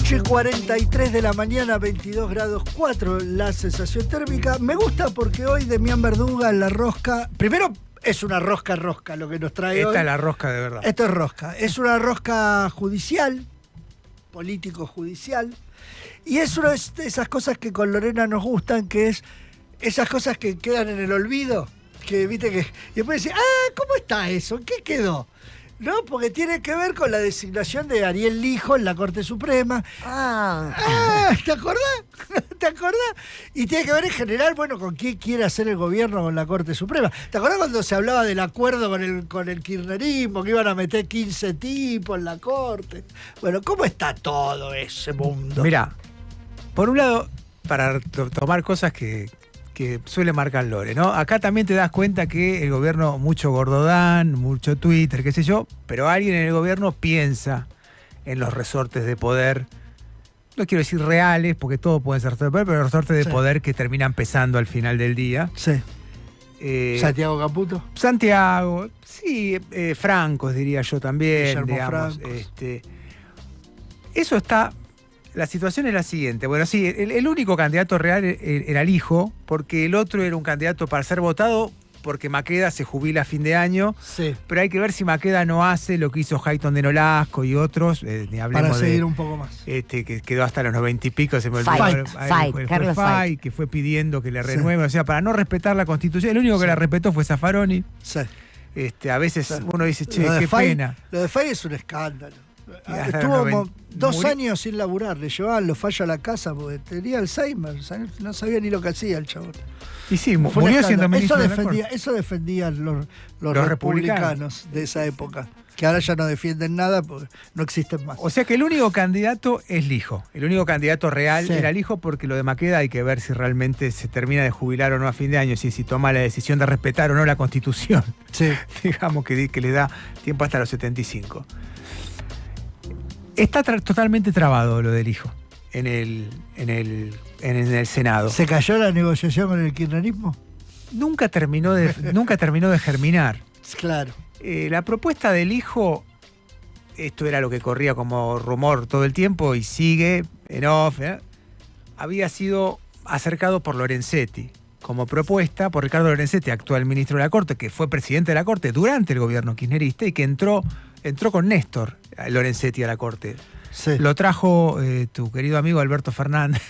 8:43 de la mañana, 22 grados 4 la sensación térmica. Me gusta porque hoy Demián Verduga en la rosca. Primero, es una rosca lo que nos trae hoy. Esta es la rosca de verdad. Esto es rosca. Es una rosca judicial, político-judicial. Y es una de esas cosas que con Lorena nos gustan, que es esas cosas que quedan en el olvido. Que viste que. Y después decís, ¿cómo está eso? ¿Qué quedó? No, porque tiene que ver con la designación de Ariel Lijo en la Corte Suprema. ¿Te acordás? ¿Te acordás? Y tiene que ver en general, bueno, con quién quiere hacer el gobierno con la Corte Suprema. ¿Te acordás cuando se hablaba del acuerdo con el kirchnerismo, que iban a meter 15 tipos en la Corte? Bueno, ¿cómo está todo ese mundo? Mirá, por un lado, para tomar cosas que suele marcar Lore, ¿no? Acá también te das cuenta que el gobierno, mucho Gordodán, mucho Twitter, qué sé yo, pero alguien en el gobierno piensa en los resortes de poder, no quiero decir reales, porque todo puede ser resortes de poder, pero los resortes de poder que terminan pesando al final del día. Sí. Santiago Caputo. Santiago, sí, Francos diría yo también, Guillermo digamos. Francos. Eso está. La situación es la siguiente. Bueno, sí, el único candidato real era el hijo, porque el otro era un candidato para ser votado, porque Maqueda se jubila a fin de año. Sí. Pero hay que ver si Maqueda no hace lo que hizo Hayton de Nolasco y otros. Ni hablemos para seguir un poco más. Que quedó hasta los 90 y pico, se me olvidó. Carlos Fay, que fue pidiendo que le renueve. O sea, para no respetar la Constitución. El único que la respetó fue Zaffaroni. Sí. A veces uno dice, che, qué pena. Lo de Fay es un escándalo. Estuvo 2 años sin laburar, le llevaban los fallos a la casa porque tenía Alzheimer, no sabía ni lo que hacía el chabón. Y sí, murió siendo ministro de la Corte. Eso defendían los republicanos de esa época, que ahora ya no defienden nada porque no existen más. O sea que el único candidato es Lijo, el único candidato real era Lijo, porque lo de Maqueda hay que ver si realmente se termina de jubilar o no a fin de año, si toma la decisión de respetar o no la Constitución. Sí. Digamos que le da tiempo hasta los 75. Está totalmente trabado lo del hijo en el Senado. ¿Se cayó la negociación con el kirchnerismo? Nunca terminó de germinar. Claro. La propuesta del hijo, esto era lo que corría como rumor todo el tiempo y sigue en off, había sido acercado por Lorenzetti como propuesta, por Ricardo Lorenzetti, actual ministro de la Corte, que fue presidente de la Corte durante el gobierno kirchnerista y que entró con Néstor Lorenzetti a la Corte. Sí. Lo trajo tu querido amigo Alberto Fernández.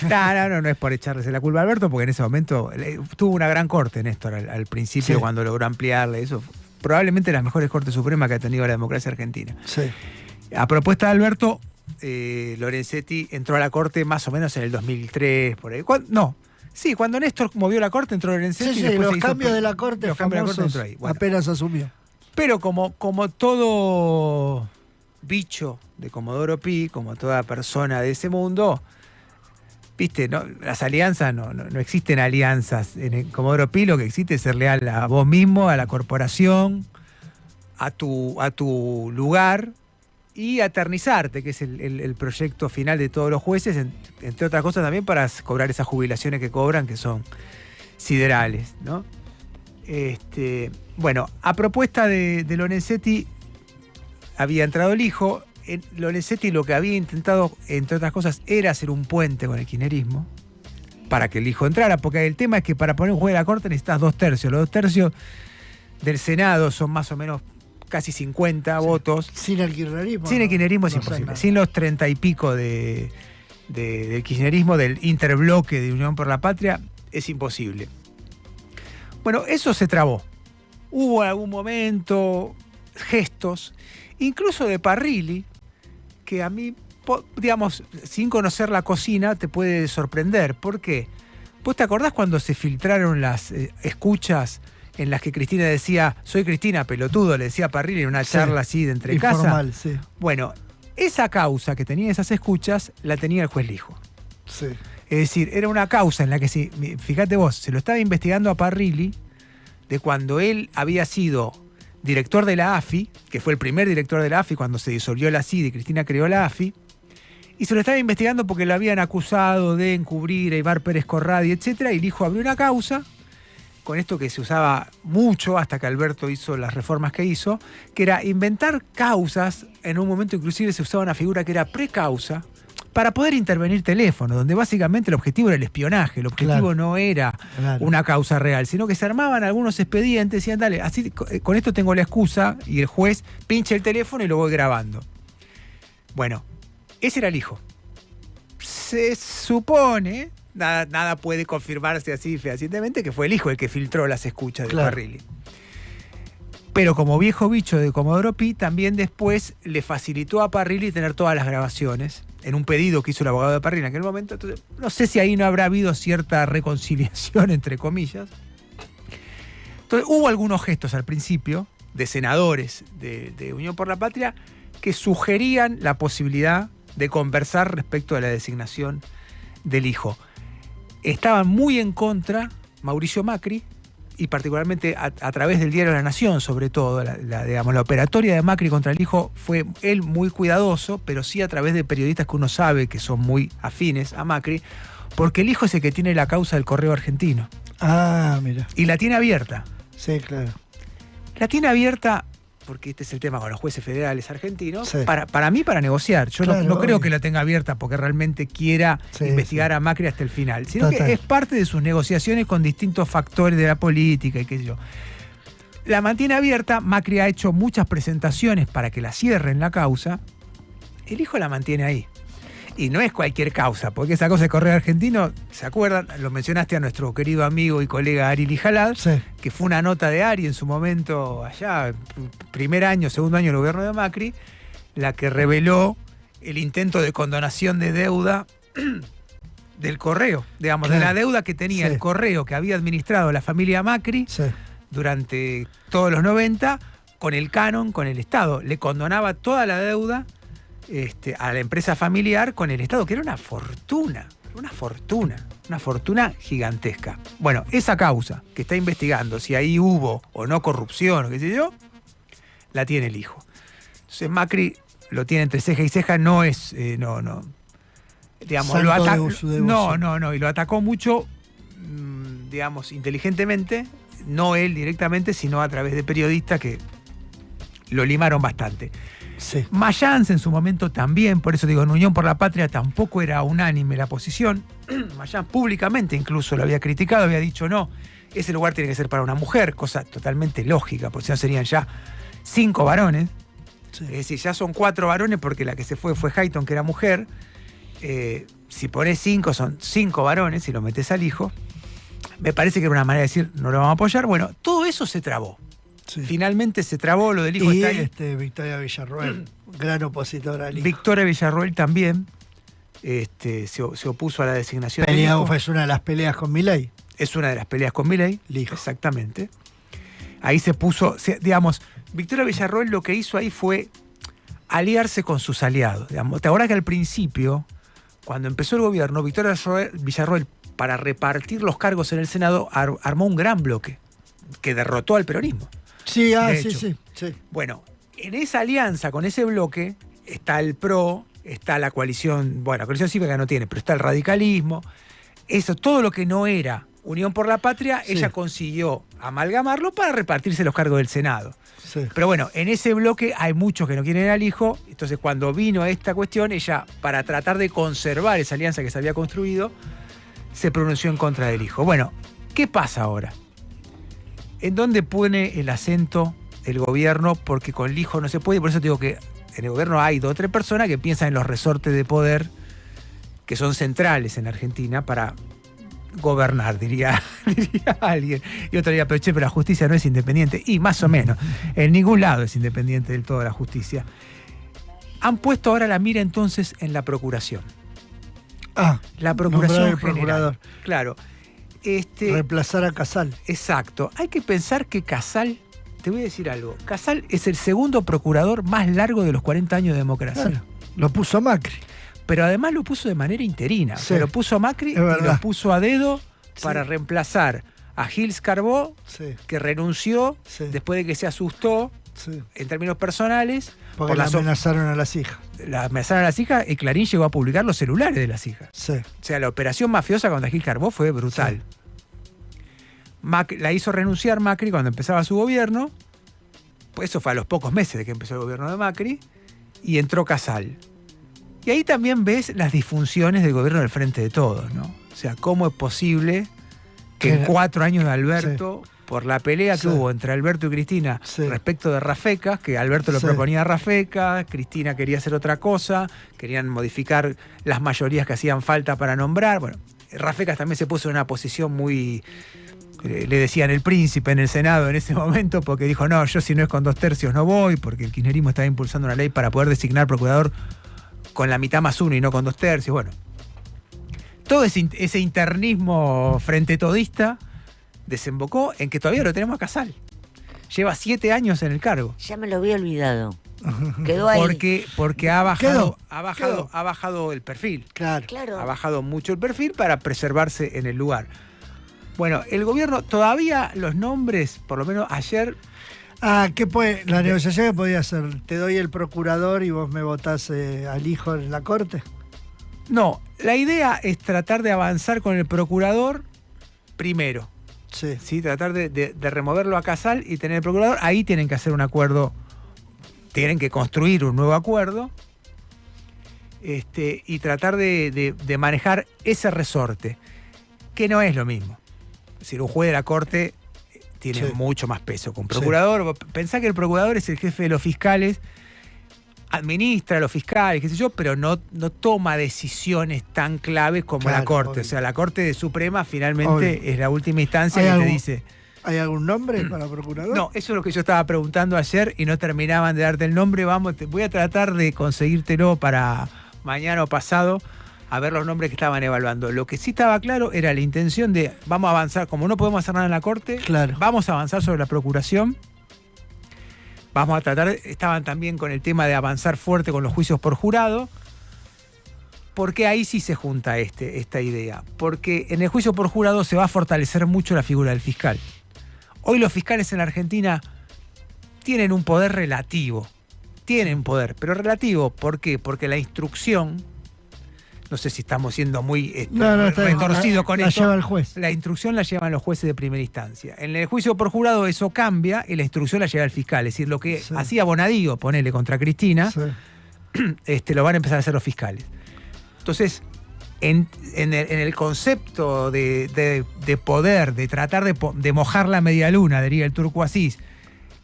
No es por echarles la culpa a Alberto, porque en ese momento tuvo una gran corte Néstor al principio, cuando logró ampliarle eso. Probablemente las mejores cortes supremas que ha tenido la democracia argentina. Sí. A propuesta de Alberto, Lorenzetti entró a la Corte más o menos en el 2003, por ahí. Cuando Néstor movió la Corte entró Lorenzetti. Sí, los cambios de la Corte famosos entró ahí. Bueno, apenas asumió. Pero como todo bicho de Comodoro Pi, como toda persona de ese mundo, viste, ¿no? Las alianzas, no existen alianzas. En el Comodoro Pi lo que existe es ser leal a vos mismo, a la corporación, a tu lugar y eternizarte, que es el proyecto final de todos los jueces, entre otras cosas también para cobrar esas jubilaciones que cobran, que son siderales, ¿no? Bueno, a propuesta de Lorenzetti había entrado el hijo. Lorenzetti lo que había intentado, entre otras cosas, era hacer un puente con el kirchnerismo para que el hijo entrara, porque el tema es que para poner un juez de la Corte necesitas 2/3. Los 2/3 del Senado son más o menos casi 50 votos. Sin el kirchnerismo. Sin el kirchnerismo es imposible. Sin los 30 y pico del kirchnerismo, del interbloque de Unión por la Patria, es imposible. Bueno, eso se trabó. Hubo en algún momento gestos, incluso de Parrilli, que a mí, digamos, sin conocer la cocina, te puede sorprender. ¿Por qué? ¿Vos te acordás cuando se filtraron las escuchas en las que Cristina decía, soy Cristina, pelotudo, le decía a Parrilli en una charla así de entre casa? Sí. Bueno, esa causa que tenía esas escuchas la tenía el juez Lijo. Sí. Es decir, era una causa en la que, fíjate vos, se lo estaba investigando a Parrilli de cuando él había sido director de la AFI, que fue el primer director de la AFI cuando se disolvió la CID y Cristina creó la AFI, y se lo estaba investigando porque lo habían acusado de encubrir a Ibar Pérez Corradi, etc. Y Lijo abrió una causa, con esto que se usaba mucho hasta que Alberto hizo las reformas que hizo, que era inventar causas. En un momento inclusive se usaba una figura que era precausa, para poder intervenir teléfono, donde básicamente el objetivo era el espionaje, el objetivo no era una causa real, sino que se armaban algunos expedientes, decían, dale, así con esto tengo la excusa, y el juez pincha el teléfono y lo voy grabando. Bueno, ese era el hijo. Se supone, nada puede confirmarse así fehacientemente, que fue el hijo el que filtró las escuchas de Parrilli. Pero como viejo bicho de Comodoro Pi, también después le facilitó a Parrilli tener todas las grabaciones, en un pedido que hizo el abogado de Parrilli en aquel momento. Entonces, no sé si ahí no habrá habido cierta reconciliación, entre comillas. Entonces, hubo algunos gestos al principio de senadores de Unión por la Patria que sugerían la posibilidad de conversar respecto a la designación del hijo. Estaban muy en contra Mauricio Macri, y particularmente a través del diario La Nación, sobre todo, la operatoria de Macri contra el hijo fue él muy cuidadoso, pero sí a través de periodistas que uno sabe que son muy afines a Macri, porque el hijo es el que tiene la causa del Correo Argentino. Ah, mira. Y la tiene abierta. Sí, claro. La tiene abierta, porque este es el tema con los jueces federales argentinos, sí. para mí, para negociar. Yo claro, no creo que la tenga abierta porque realmente quiera investigar a Macri hasta el final, sino que es parte de sus negociaciones con distintos factores de la política y qué sé yo. La mantiene abierta, Macri ha hecho muchas presentaciones para que la cierren la causa, el hijo la mantiene ahí. Y no es cualquier causa, porque esa cosa de Correo Argentino, ¿se acuerdan? Lo mencionaste a nuestro querido amigo y colega Ari Lijalad, que fue una nota de Ari en su momento, allá, primer año, segundo año del gobierno de Macri, la que reveló el intento de condonación de deuda del Correo, digamos, de la deuda que tenía el Correo que había administrado la familia Macri durante todos los 90 con el canon, con el Estado. Le condonaba toda la deuda a la empresa familiar con el Estado, que era una fortuna gigantesca. Bueno, esa causa que está investigando si ahí hubo o no corrupción o qué sé yo, la tiene el hijo. Entonces Macri lo tiene entre ceja y ceja, no es, digamos, y lo atacó mucho, digamos, inteligentemente, no él directamente, sino a través de periodistas que lo limaron bastante. Sí. Mayans en su momento también, por eso digo, en Unión por la Patria tampoco era unánime la posición. Mayans públicamente incluso lo había criticado, había dicho no, ese lugar tiene que ser para una mujer, cosa totalmente lógica, porque si no serían ya 5 varones. Sí. Es decir, ya son 4 varones porque la que se fue Hayton, que era mujer. Si pones 5, son 5 varones, si lo metes al hijo. Me parece que era una manera de decir, no lo vamos a apoyar. Bueno, todo eso se trabó. Sí. Finalmente se trabó, lo del hijo y está ahí. Victoria Villarroel, gran opositora al hijo. Victoria Villarroel también se opuso a la designación del hijo. Es una de las peleas con Milei. Es una de las peleas con Milei, exactamente. Ahí se puso, digamos, Victoria Villarroel lo que hizo ahí fue aliarse con sus aliados. Digamos. ¿Te acuerdas que al principio, cuando empezó el gobierno, Victoria Villarroel, para repartir los cargos en el Senado, armó un gran bloque que derrotó al peronismo? Sí, sí. Bueno, en esa alianza con ese bloque está el PRO, está la coalición, bueno, la coalición cívica no tiene, pero está el radicalismo. Eso, todo lo que no era Unión por la Patria, ella consiguió amalgamarlo para repartirse los cargos del Senado. Sí. Pero bueno, en ese bloque hay muchos que no quieren al hijo, entonces cuando vino esta cuestión, ella, para tratar de conservar esa alianza que se había construido, se pronunció en contra del hijo. Bueno, ¿qué pasa ahora? ¿En dónde pone el acento el gobierno? Porque con el hijo no se puede, y por eso digo que en el gobierno hay 2 o 3 personas que piensan en los resortes de poder que son centrales en Argentina para gobernar, diría alguien. Y otro diría, pero la justicia no es independiente. Y más o menos, en ningún lado es independiente del todo la justicia. Han puesto ahora la mira entonces en la procuración. La procuración general. Claro. Reemplazar a Casal. Exacto. Hay que pensar que Casal, te voy a decir algo, Casal es el segundo procurador más largo de los 40 años de democracia. Claro, lo puso Macri. Pero además lo puso de manera interina. Sí. O sea, lo puso a Macri y lo puso a dedo para reemplazar a Gils Carbó, que renunció después de que se asustó en términos personales. Porque la amenazaron a las hijas. La amenazaron a las hijas y Clarín llegó a publicar los celulares de las hijas. Sí. O sea, la operación mafiosa contra Gil Carbó fue brutal. Sí. La hizo renunciar Macri cuando empezaba su gobierno. Pues eso fue a los pocos meses de que empezó el gobierno de Macri. Y entró Casal. Y ahí también ves las disfunciones del gobierno del Frente de Todos, ¿no? O sea, cómo es posible que en 4 años de Alberto, por la pelea que hubo entre Alberto y Cristina respecto de Rafecas, que Alberto lo proponía a Rafecas, Cristina quería hacer otra cosa, querían modificar las mayorías que hacían falta para nombrar. Bueno, Rafecas también se puso en una posición muy... le decían el príncipe en el Senado en ese momento, porque dijo, no, yo si no es con 2/3 no voy, porque el kirchnerismo estaba impulsando una ley para poder designar procurador con la mitad más 1 y no con 2/3. Bueno, todo ese internismo frente todista desembocó en que todavía lo tenemos a Casal. Lleva 7 años en el cargo. Ya me lo había olvidado. Quedó ahí. Porque ha bajado el perfil. Claro. Ha bajado mucho el perfil para preservarse en el lugar. Bueno, el gobierno todavía los nombres, por lo menos ayer... ¿qué puede? La negociación que podía hacer, te doy el procurador y vos me votás al hijo en la corte. No, la idea es tratar de avanzar con el procurador primero. Sí, tratar de removerlo a Casal y tener el procurador. Ahí tienen que hacer un acuerdo, tienen que construir un nuevo acuerdo y tratar de manejar ese resorte, que no es lo mismo. Es decir, un juez de la corte tiene mucho más peso que un procurador. Pensá que el procurador es el jefe de los fiscales, administra a los fiscales, qué sé yo, pero no toma decisiones tan claves como la Corte. Obvio. O sea, la Corte Suprema finalmente es la última instancia que te dice... ¿Hay algún nombre para procurador? No, eso es lo que yo estaba preguntando ayer y no terminaban de darte el nombre. Voy a tratar de conseguírtelo para mañana o pasado, a ver los nombres que estaban evaluando. Lo que sí estaba claro era la intención de, vamos a avanzar, como no podemos hacer nada en la Corte, vamos a avanzar sobre la procuración. Vamos a tratar, estaban también con el tema de avanzar fuerte con los juicios por jurado, porque ahí sí se junta esta idea. Porque en el juicio por jurado se va a fortalecer mucho la figura del fiscal. Hoy los fiscales en la Argentina tienen un poder relativo. Tienen poder, pero relativo. ¿Por qué? Porque la instrucción, no sé si estamos siendo muy retorcidos con esto. La lleva el juez. La instrucción la llevan los jueces de primera instancia. En el juicio por jurado eso cambia y la instrucción la lleva el fiscal. Es decir, lo que hacía Bonadío, ponele contra Cristina, lo van a empezar a hacer los fiscales. Entonces, en el concepto de poder, de tratar de mojar la media luna, diría el Turco Asís,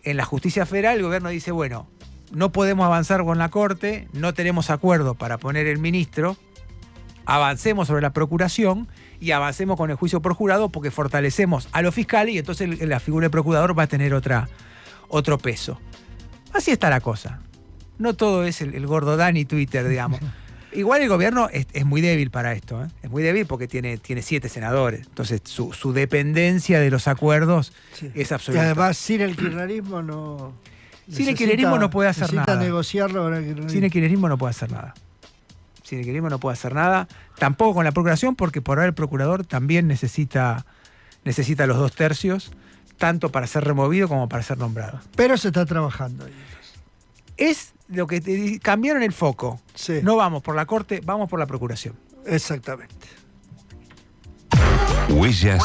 en la justicia federal, el gobierno dice, bueno, no podemos avanzar con la Corte, no tenemos acuerdo para poner el ministro, avancemos sobre la procuración y avancemos con el juicio por jurado porque fortalecemos a los fiscales y entonces la figura del procurador va a tener otro peso. Así está la cosa. No todo es el gordo Dani Twitter, digamos. Igual el gobierno es muy débil para esto, ¿eh? Es muy débil porque tiene 7 senadores. Entonces su dependencia de los acuerdos es absoluta. Y además sin el kirchnerismo no... Sin el kirchnerismo no puede hacer nada. Necesita negociarlo con el kirchnerismo. Sin el kirchnerismo no puede hacer nada. Sin el kirchnerismo no puede hacer nada. Tampoco con la procuración, porque por ahora el procurador también necesita los 2/3, tanto para ser removido como para ser nombrado. Pero se está trabajando ahí. Es lo que cambiaron el foco. No vamos por la Corte, vamos por la procuración. Exactamente. Huellas